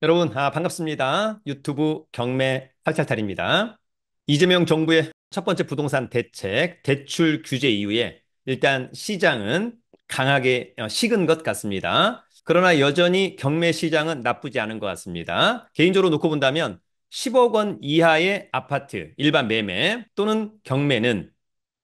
여러분, 반갑습니다. 유튜브 경매 탈탈탈입니다. 이재명 정부의 첫 번째 부동산 대책, 대출 규제 이후에 일단 시장은 강하게 식은 것 같습니다. 그러나 여전히 경매 시장은 나쁘지 않은 것 같습니다. 개인적으로 놓고 본다면 10억 원 이하의 아파트, 일반 매매 또는 경매는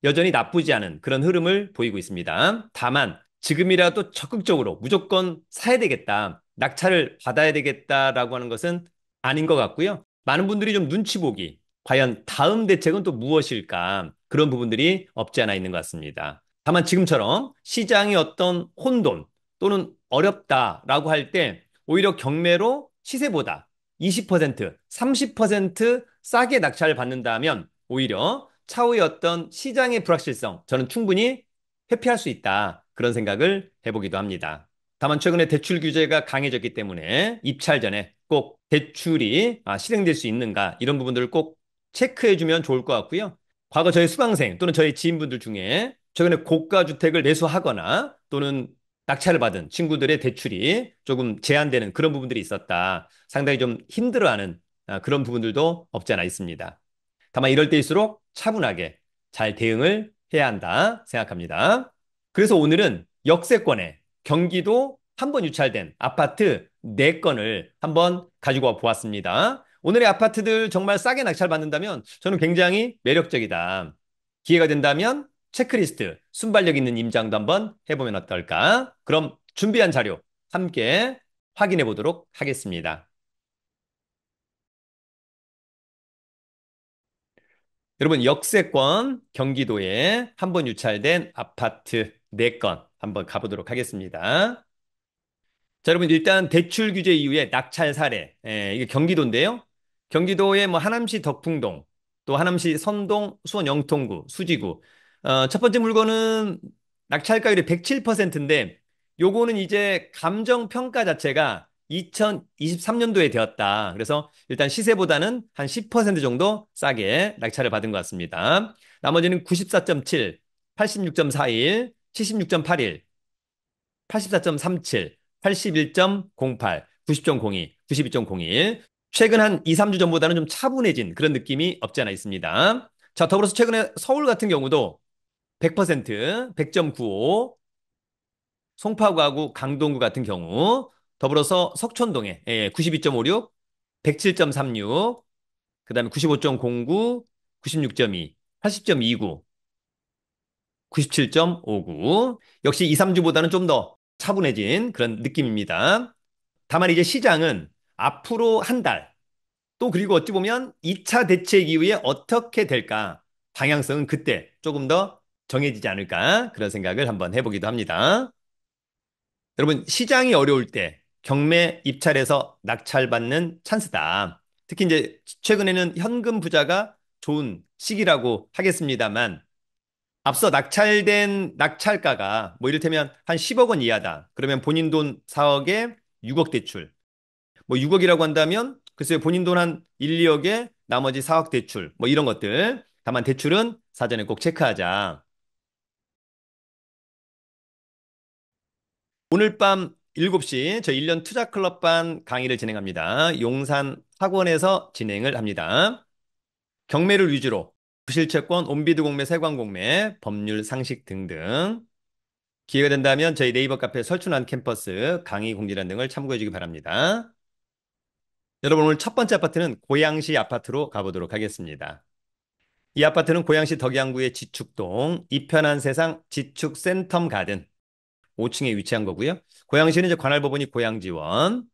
여전히 나쁘지 않은 그런 흐름을 보이고 있습니다. 다만 지금이라도 적극적으로 무조건 사야 되겠다, 낙찰을 받아야 되겠다라고 하는 것은 아닌 것 같고요. 많은 분들이 좀 눈치 보기, 과연 다음 대책은 또 무엇일까? 그런 부분들이 없지 않아 있는 것 같습니다. 다만 지금처럼 시장이 어떤 혼돈 또는 어렵다라고 할 때 오히려 경매로 시세보다 20%, 30% 싸게 낙찰을 받는다면 오히려 차후의 어떤 시장의 불확실성, 저는 충분히 회피할 수 있다. 그런 생각을 해보기도 합니다. 다만 최근에 대출 규제가 강해졌기 때문에 입찰 전에 꼭 대출이 실행될 수 있는가 이런 부분들을 꼭 체크해주면 좋을 것 같고요. 과거 저희 수강생 또는 저희 지인분들 중에 최근에 고가 주택을 매수하거나 또는 낙찰을 받은 친구들의 대출이 조금 제한되는 그런 부분들이 있었다. 상당히 좀 힘들어하는 그런 부분들도 없지 않아 있습니다. 다만 이럴 때일수록 차분하게 잘 대응을 해야 한다 생각합니다. 그래서 오늘은 역세권에 경기도 한 번 유찰된 아파트 4건을 한번 가지고 와 보았습니다. 오늘의 아파트들 정말 싸게 낙찰받는다면 저는 굉장히 매력적이다. 기회가 된다면 체크리스트, 순발력 있는 임장도 한번 해보면 어떨까? 그럼 준비한 자료 함께 확인해 보도록 하겠습니다. 여러분, 역세권 경기도에 한 번 유찰된 아파트 4건 한번 가보도록 하겠습니다. 자, 여러분, 일단 대출 규제 이후에 낙찰 사례. 이게 경기도인데요. 경기도의 뭐 하남시 덕풍동, 또 하남시 선동, 수원 영통구, 수지구. 첫 번째 물건은 낙찰가율이 107%인데 요거는 이제 감정 평가 자체가 2023년도에 되었다. 그래서 일단 시세보다는 한 10% 정도 싸게 낙찰을 받은 것 같습니다. 나머지는 94.7, 86.41, 76.81, 84.37, 81.08, 90.02, 92.01. 최근 한 2, 3주 전보다는 좀 차분해진 그런 느낌이 없지 않아 있습니다. 자, 더불어서 최근에 서울 같은 경우도 100%, 100.95, 송파구하고 강동구 같은 경우, 더불어서 석촌동에 92.56, 107.36, 그다음에 95.09, 96.2, 80.29, 97.59. 역시 2, 3주보다는 좀 더 차분해진 그런 느낌입니다. 다만 이제 시장은 앞으로 한 달, 또 그리고 어찌 보면 2차 대책 이후에 어떻게 될까? 방향성은 그때 조금 더 정해지지 않을까? 그런 생각을 한번 해보기도 합니다. 여러분, 시장이 어려울 때 경매 입찰에서 낙찰받는 찬스다. 특히 이제 최근에는 현금 부자가 좋은 시기라고 하겠습니다만 앞서 낙찰된 낙찰가가 뭐 이를테면 한 10억 원 이하다. 그러면 본인 돈 4억에 6억 대출. 뭐 6억이라고 한다면 글쎄요, 본인 돈 한 1, 2억에 나머지 4억 대출. 뭐 이런 것들. 다만 대출은 사전에 꼭 체크하자. 오늘 밤 7시 저 1년 투자 클럽반 강의를 진행합니다. 용산 학원에서 진행을 합니다. 경매를 위주로 부실채권, 온비드 공매, 세관 공매, 법률 상식 등등. 기회가 된다면 저희 네이버 카페 설춘한 캠퍼스 강의 공지란 등을 참고해 주기 바랍니다. 여러분, 오늘 첫 번째 아파트는 고양시 아파트로 가보도록 하겠습니다. 이 아파트는 고양시 덕양구의 지축동 이편한 세상 지축 센텀 가든 5층에 위치한 거고요. 고양시는 이제 관할법원이 고양지원,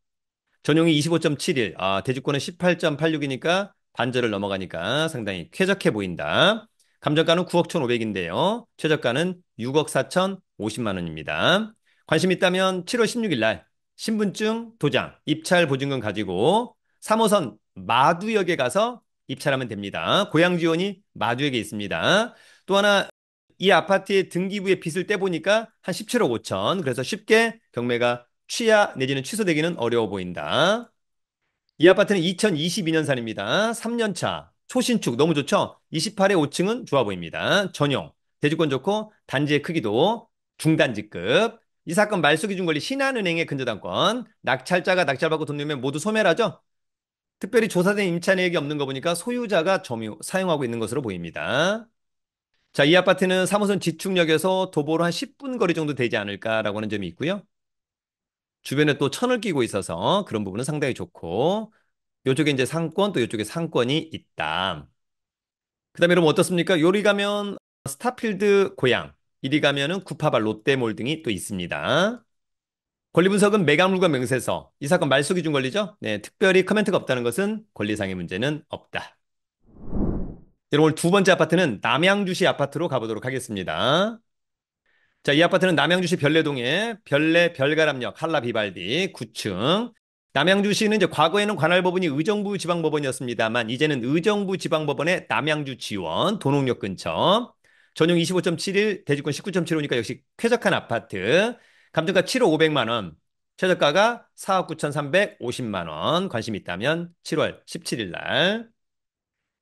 전용이 25.71, 대주권은 18.86이니까 반절을 넘어가니까 상당히 쾌적해 보인다. 감정가는 9억 1,500인데요. 최저가는 6억 4,050만 원입니다. 관심 있다면 7월 16일 날 신분증, 도장, 입찰 보증금 가지고 3호선 마두역에 가서 입찰하면 됩니다. 고양지원이 마두역에 있습니다. 또 하나 이 아파트의 등기부에 빚을 떼보니까 한 17억 5천. 그래서 쉽게 경매가 취하 내지는 취소되기는 어려워 보인다. 이 아파트는 2022년산입니다. 3년차 초신축 너무 좋죠? 28에 5층은 좋아 보입니다. 전용, 대지권 좋고 단지의 크기도 중단지급. 이 사건 말소 기준 권리 신한은행의 근저당권. 낙찰자가 낙찰받고 돈 내면 모두 소멸하죠? 특별히 조사된 임차 내역이 없는 거 보니까 소유자가 점유, 사용하고 있는 것으로 보입니다. 자, 이 아파트는 3호선 지축역에서 도보로 한 10분 거리 정도 되지 않을까라고 하는 점이 있고요. 주변에 또 천을 끼고 있어서 그런 부분은 상당히 좋고, 이쪽에 이제 상권, 또 이쪽에 상권이 있다. 그 다음에 여러분 어떻습니까? 요리 가면 스타필드 고양, 이리 가면은 쿠파발 롯데몰 등이 또 있습니다. 권리 분석은 매각물과 명세서. 이 사건 말소 기준 권리죠? 네, 특별히 커멘트가 없다는 것은 권리상의 문제는 없다. 여러분 오늘 두 번째 아파트는 남양주시 아파트로 가보도록 하겠습니다. 자, 이 아파트는 남양주시 별내동에 별내 별가람역 한라 비발디 9층. 남양주시는 이제 과거에는 관할법원이 의정부 지방법원이었습니다만 이제는 의정부 지방법원의 남양주 지원 도농역 근처. 전용 25.71, 대지권 19.75니까 역시 쾌적한 아파트. 감정가 7억 500만 원. 최저가가 4억 9,350만 원. 관심 있다면 7월 17일 날.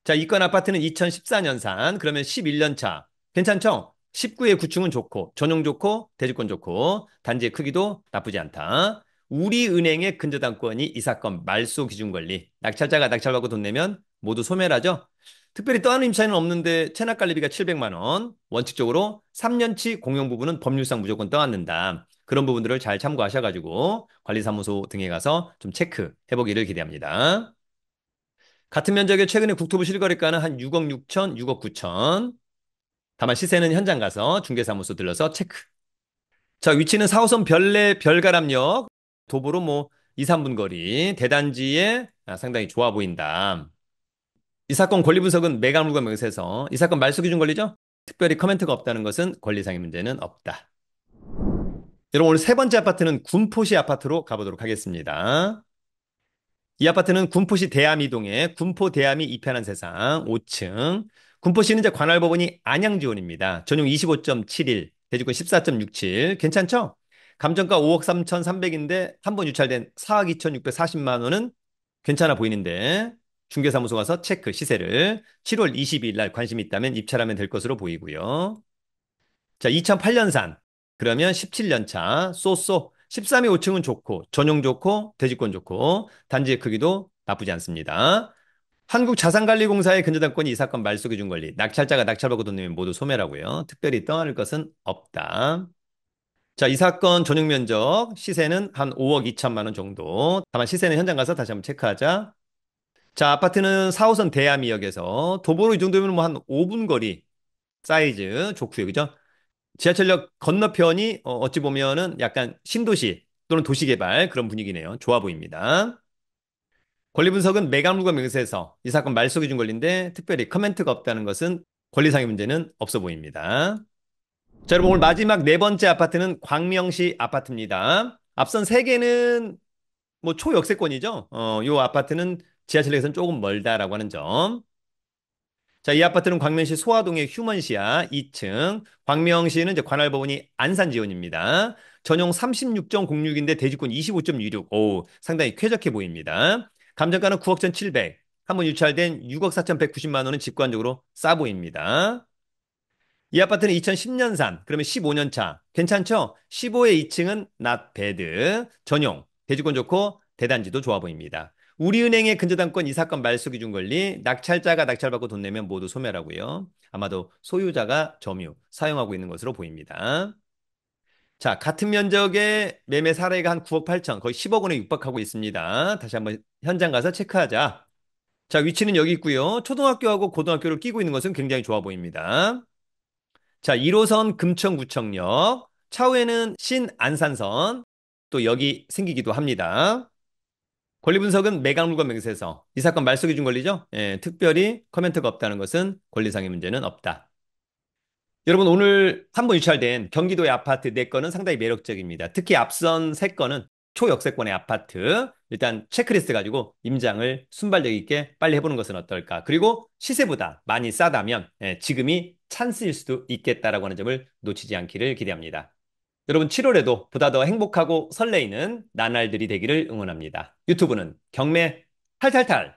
자, 이건 아파트는 2014년산, 그러면 11년 차. 괜찮죠? 19의 구축은 좋고, 전용 좋고, 대지권 좋고, 단지의 크기도 나쁘지 않다. 우리은행의 근저당권이 이 사건 말소 기준 권리. 낙찰자가 낙찰받고 돈 내면 모두 소멸하죠? 특별히 떠하는 임차인은 없는데 체납 관리비가 700만 원. 원칙적으로 3년치 공용 부분은 법률상 무조건 떠안는다. 그런 부분들을 잘 참고하셔가지고 관리사무소 등에 가서 좀 체크해보기를 기대합니다. 같은 면적에 최근에 국토부 실거래가는 한 6억 6천, 6억 9천. 다만 시세는 현장 가서 중개사무소 들러서 체크. 자, 위치는 4호선 별내 별가람역. 도보로 뭐 2, 3분 거리. 대단지에 상당히 좋아 보인다. 이 사건 권리 분석은 매각물과 명세서. 이 사건 말소 기준 권리죠? 특별히 커멘트가 없다는 것은 권리상의 문제는 없다. 여러분 오늘 세 번째 아파트는 군포시 아파트로 가보도록 하겠습니다. 이 아파트는 군포시 대암이동에 군포 대암이 이편한 세상 5층. 군포시는 이제 관할법원이 안양지원입니다. 전용 25.71, 대지권 14.67. 괜찮죠? 감정가 5억 3,300인데 한 번 유찰된 4억 2,640만 원은 괜찮아 보이는데 중개사무소 가서 체크 시세를 7월 22일 날 관심 있다면 입찰하면 될 것으로 보이고요. 자, 2008년산. 그러면 17년 차, 쏘쏘. 13의 5층은 좋고, 전용 좋고, 대지권 좋고, 단지의 크기도 나쁘지 않습니다. 한국자산관리공사의 근저당권이 이 사건 말소 기준 권리. 낙찰자가 낙찰받고 돈 내면 모두 소멸하고요. 특별히 떠안을 것은 없다. 자, 이 사건 전용 면적 시세는 한 5억 2천만 원 정도. 다만 시세는 현장 가서 다시 한번 체크하자. 자, 아파트는 4호선 대암이역에서 도보로 이 정도면 뭐 한 5분 거리 사이즈 좋고요. 그죠? 지하철역 건너편이 어찌 보면은 약간 신도시 또는 도시개발 그런 분위기네요. 좋아 보입니다. 권리 분석은 매각물과 명세서. 이 사건 말소 기준 권리인데 특별히 커멘트가 없다는 것은 권리상의 문제는 없어 보입니다. 자, 여러분 오늘 마지막 네 번째 아파트는 광명시 아파트입니다. 앞선 세 개는 뭐 초역세권이죠. 요 아파트는 지하철역에서는 조금 멀다라고 하는 점. 자, 이 아파트는 광명시 소화동의 휴먼시아 2층. 광명시는 이제 관할법원이 안산지원입니다. 전용 36.06인데 대지권 25.26. 오, 상당히 쾌적해 보입니다. 감정가는 9억 1,700. 한번 유찰된 6억 4,190만 원은 직관적으로 싸 보입니다. 이 아파트는 2010년산, 그러면 15년 차. 괜찮죠? 15의 2층은 not bad. 전용, 대지권 좋고 대단지도 좋아 보입니다. 우리은행의 근저당권 이 사건 말소 기준 권리, 낙찰자가 낙찰받고 돈 내면 모두 소멸하고요. 아마도 소유자가 점유, 사용하고 있는 것으로 보입니다. 자, 같은 면적의 매매 사례가 한 9억 8천, 거의 10억 원에 육박하고 있습니다. 다시 한번 현장 가서 체크하자. 자, 위치는 여기 있고요. 초등학교하고 고등학교를 끼고 있는 것은 굉장히 좋아 보입니다. 자, 1호선 금천구청역, 차후에는 신안산선, 또 여기 생기기도 합니다. 권리 분석은 매각물과 명세서. 이 사건 말소 기준 권리죠? 예, 특별히 커멘트가 없다는 것은 권리상의 문제는 없다. 여러분 오늘 한 번 유찰된 경기도의 아파트 4건은 상당히 매력적입니다. 특히 앞선 3건은 초역세권의 아파트. 일단 체크리스트 가지고 임장을 순발력 있게 빨리 해보는 것은 어떨까. 그리고 시세보다 많이 싸다면 지금이 찬스일 수도 있겠다라고 하는 점을 놓치지 않기를 기대합니다. 여러분 7월에도 보다 더 행복하고 설레이는 나날들이 되기를 응원합니다. 유튜브는 경매 탈탈탈